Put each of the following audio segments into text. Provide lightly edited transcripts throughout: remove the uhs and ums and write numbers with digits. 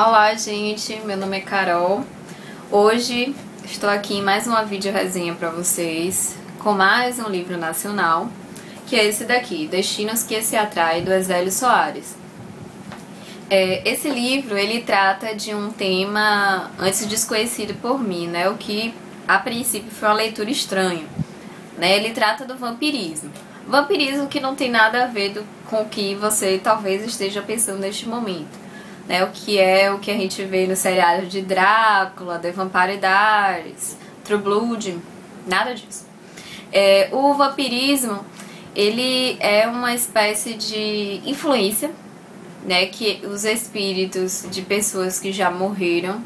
Olá, gente, meu nome é Carol. Hoje estou aqui em mais uma vídeo resenha para vocês com mais um livro nacional, que é esse daqui, Destinos que se Atrai, do Exélio Soares. Esse livro, ele trata de um tema antes desconhecido por mim, né? O que a princípio foi uma leitura estranha, né? Ele trata do vampirismo. Vampirismo que não tem nada a ver com o que você talvez esteja pensando neste momento. Né, o que a gente vê no seriado de Drácula, The Vampire Diaries, True Blood, nada disso. O vampirismo, ele é uma espécie de influência, né, que os espíritos de pessoas que já morreram,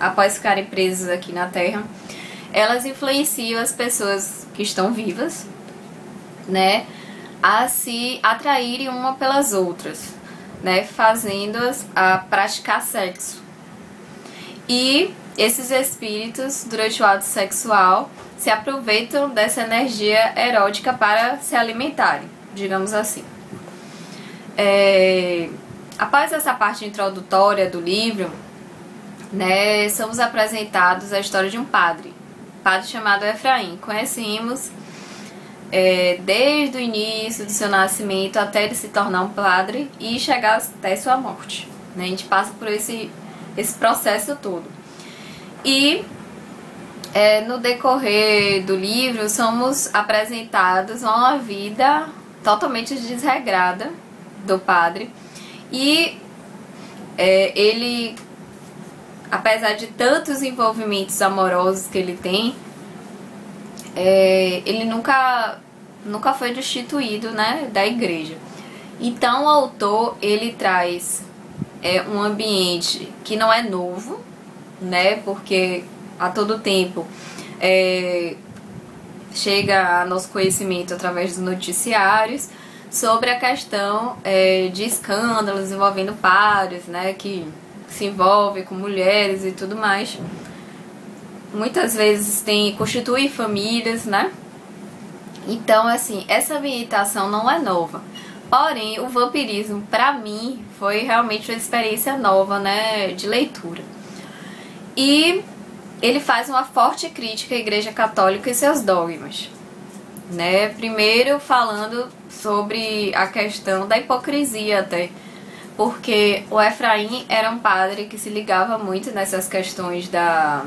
após ficarem presas aqui na Terra, elas influenciam as pessoas que estão vivas, né, a se atraírem uma pelas outras, né, fazendo-as a praticar sexo. E esses espíritos, durante o ato sexual, se aproveitam dessa energia erótica para se alimentarem, digamos assim. Após essa parte introdutória do livro, né, somos apresentados a história de um padre chamado Efraim. Conhecemos desde o início do seu nascimento até ele se tornar um padre e chegar até sua morte, né? A gente passa por esse processo todo. E no decorrer do livro somos apresentados a uma vida totalmente desregrada do padre. E ele, apesar de tantos envolvimentos amorosos que ele tem, ele nunca foi destituído, né, da igreja. Então o autor, ele traz um ambiente que não é novo, né, porque a todo tempo chega a nosso conhecimento através dos noticiários sobre a questão de escândalos envolvendo padres, né, que se envolvem com mulheres e tudo mais. Muitas vezes constitui famílias, né? Então, assim, essa ambientação não é nova. Porém, o vampirismo, pra mim, foi realmente uma experiência nova, né, de leitura. E ele faz uma forte crítica à Igreja Católica e seus dogmas, né? Primeiro falando sobre a questão da hipocrisia até, porque o Efraim era um padre que se ligava muito nessas questões da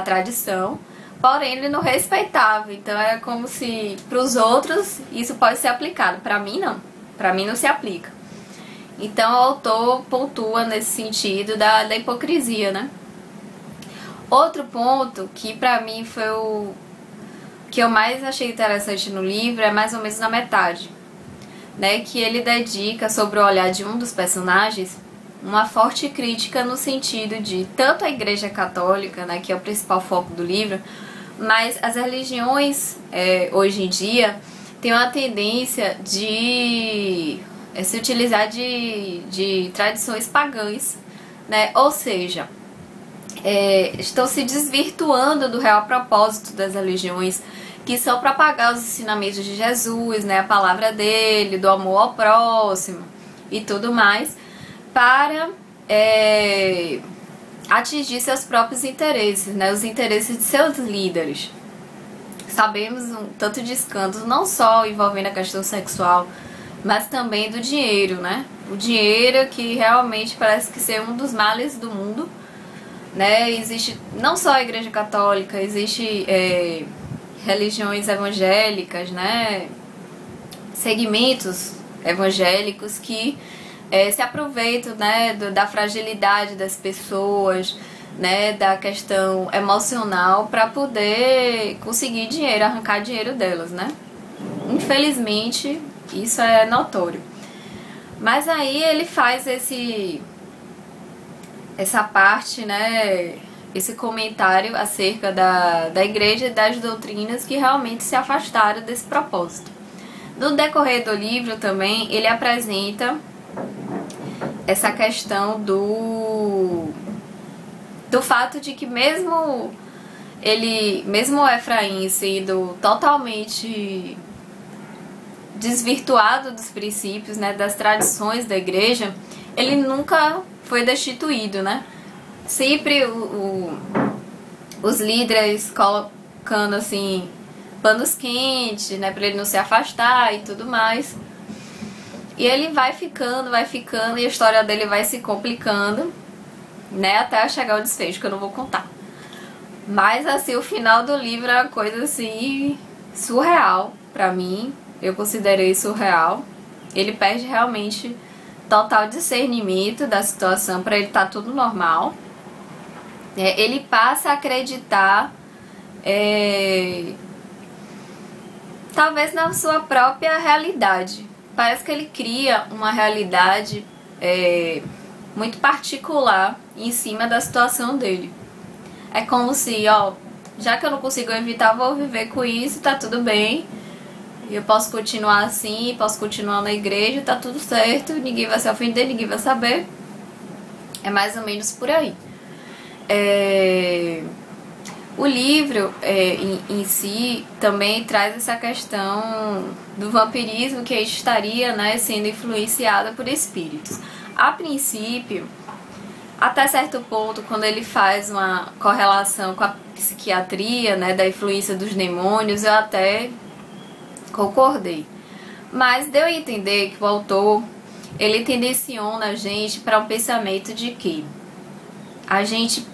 tradição, porém ele não respeitava. Então era como se para os outros isso pode ser aplicado, para mim não, para mim não se aplica. Então o autor pontua nesse sentido da hipocrisia, né? Outro ponto que para mim foi o que eu mais achei interessante no livro é mais ou menos na metade, né, que ele dedica sobre o olhar de um dos personagens uma forte crítica no sentido de tanto a Igreja Católica, né, que é o principal foco do livro, mas as religiões hoje em dia têm uma tendência de se utilizar de tradições pagãs, né, ou seja, estão se desvirtuando do real propósito das religiões, que são propagar os ensinamentos de Jesus, né, a palavra dele, do amor ao próximo e tudo mais, para atingir seus próprios interesses, né, os interesses de seus líderes. Sabemos um tanto de escândalos, não só envolvendo a questão sexual, mas também do dinheiro, né? O dinheiro que realmente parece que ser um dos males do mundo, né? Existe não só a Igreja Católica, existe religiões evangélicas, né? Segmentos evangélicos que se aproveitam, né, da fragilidade das pessoas, né, da questão emocional para poder conseguir dinheiro, arrancar dinheiro delas, né? Infelizmente, isso é notório. Mas aí ele faz essa parte, né, esse comentário acerca da igreja e das doutrinas que realmente se afastaram desse propósito. No decorrer do livro também, ele apresenta essa questão do fato de que mesmo o Efraim sendo totalmente desvirtuado dos princípios, né, das tradições da igreja, ele nunca foi destituído, né? Sempre os líderes colocando assim panos quentes, né, pra ele não se afastar e tudo mais. E ele vai ficando e a história dele vai se complicando, né, até chegar ao desfecho, que eu não vou contar. Mas assim, o final do livro é uma coisa assim surreal pra mim. Eu considerei surreal. Ele perde realmente total discernimento da situação, pra ele tá tudo normal. Ele passa a acreditar talvez na sua própria realidade. Parece que ele cria uma realidade muito particular em cima da situação dele. É como se, ó, já que eu não consigo evitar, vou viver com isso, tá tudo bem. Eu posso continuar assim, posso continuar na igreja, tá tudo certo, ninguém vai se ofender, ninguém vai saber. É mais ou menos por aí. O livro em si também traz essa questão do vampirismo, que a gente estaria, né, sendo influenciada por espíritos. A princípio, até certo ponto, quando ele faz uma correlação com a psiquiatria, né, da influência dos demônios, eu até concordei. Mas deu a entender que o autor, ele tendenciona a gente para um pensamento de que a gente,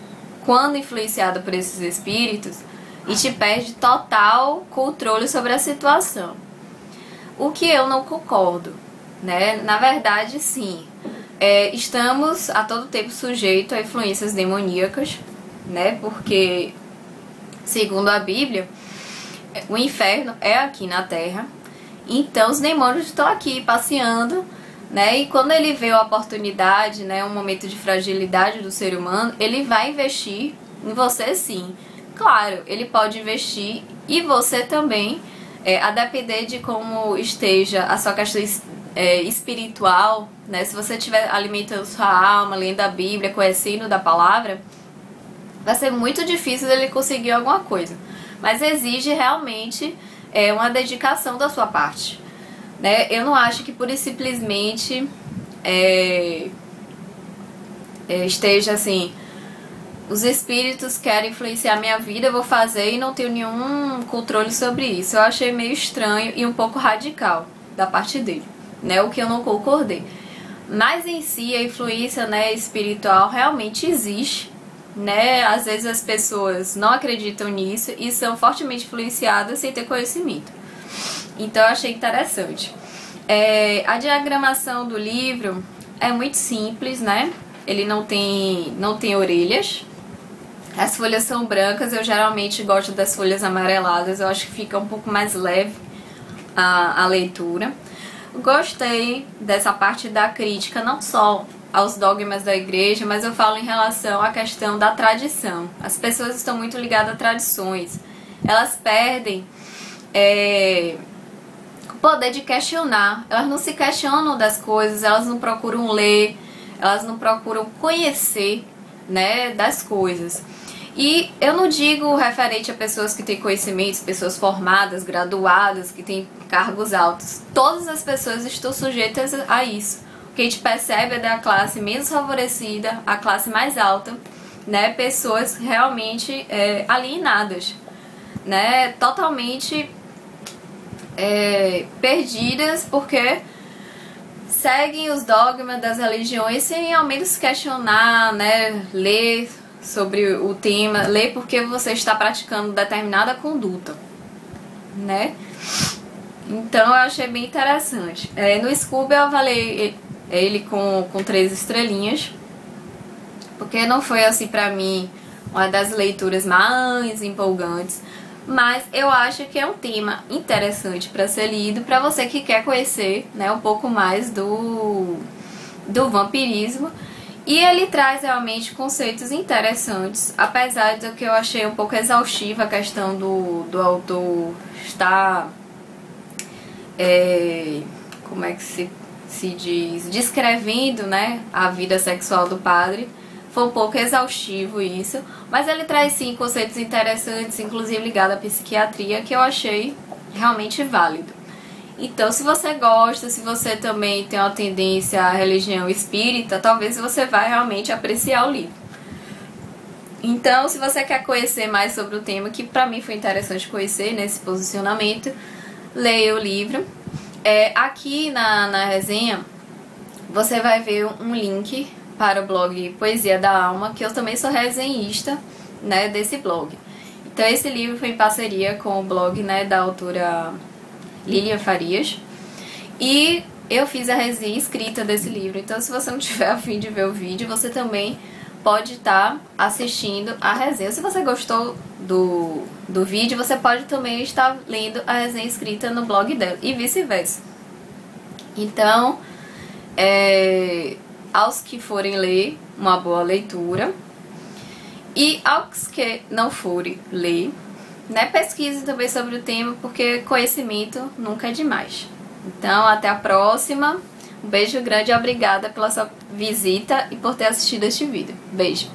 quando influenciado por esses espíritos, a gente perde total controle sobre a situação. O que eu não concordo, né? Na verdade, sim. Estamos a todo tempo sujeitos a influências demoníacas, né? Porque, segundo a Bíblia, o inferno é aqui na Terra. Então, os demônios estão aqui passeando, né? E quando ele vê a oportunidade, né, um momento de fragilidade do ser humano, ele vai investir em você, sim. Claro, ele pode investir e você também, a depender de como esteja a sua questão espiritual, né? Se você estiver alimentando sua alma, lendo a Bíblia, conhecendo da palavra, vai ser muito difícil ele conseguir alguma coisa. Mas exige realmente uma dedicação da sua parte, né? Eu não acho que pura e simplesmente esteja assim, os espíritos querem influenciar minha vida, eu vou fazer e não tenho nenhum controle sobre isso. Eu achei meio estranho e um pouco radical da parte dele, né? O que eu não concordei. Mas em si a influência, né, espiritual realmente existe, né? Às vezes as pessoas não acreditam nisso e são fortemente influenciadas sem ter conhecimento. Então eu achei interessante. A diagramação do livro é muito simples, né? Ele não tem orelhas. As folhas são brancas, eu geralmente gosto das folhas amareladas, eu acho que fica um pouco mais leve a leitura. Gostei dessa parte da crítica, não só aos dogmas da igreja, mas eu falo em relação à questão da tradição. As pessoas estão muito ligadas a tradições. Elas perdem o poder de questionar. Elas não se questionam das coisas, elas não procuram ler, elas não procuram conhecer, né, das coisas. E eu não digo referente a pessoas que têm conhecimentos, pessoas formadas, graduadas, que têm cargos altos. Todas as pessoas estão sujeitas a isso. O que a gente percebe é da classe menos favorecida à classe mais alta, né? Pessoas realmente alienadas, né? Totalmente perdidas, porque seguem os dogmas das religiões sem ao menos questionar, né? Ler sobre o tema, ler porque você está praticando determinada conduta, né? Então eu achei bem interessante. No Scooby eu avaliei ele com 3 estrelinhas, porque não foi assim pra mim uma das leituras mais empolgantes, mas eu acho que é um tema interessante para ser lido, para você que quer conhecer, né, um pouco mais do vampirismo. E ele traz realmente conceitos interessantes, apesar de que eu achei um pouco exaustiva a questão do autor estar, como é que se diz, descrevendo, né, a vida sexual do padre. Foi um pouco exaustivo isso, mas ele traz sim conceitos interessantes, inclusive ligado à psiquiatria, que eu achei realmente válido. Então, se você gosta, se você também tem uma tendência à religião espírita, talvez você vá realmente apreciar o livro. Então, se você quer conhecer mais sobre o tema, que pra mim foi interessante conhecer nesse posicionamento, leia o livro. Aqui na resenha, você vai ver um link para o blog Poesia da Alma, que eu também sou resenhista, né, desse blog. Então, esse livro foi em parceria com o blog, né, da autora Lilian Farias. E eu fiz a resenha escrita desse livro. Então, se você não tiver a fim de ver o vídeo, você também pode estar assistindo a resenha. Se você gostou do vídeo, você pode também estar lendo a resenha escrita no blog dela e vice-versa. Então, aos que forem ler, uma boa leitura. E aos que não forem ler, né, pesquise também sobre o tema, porque conhecimento nunca é demais. Então, até a próxima. Um beijo grande e obrigada pela sua visita e por ter assistido este vídeo. Beijo!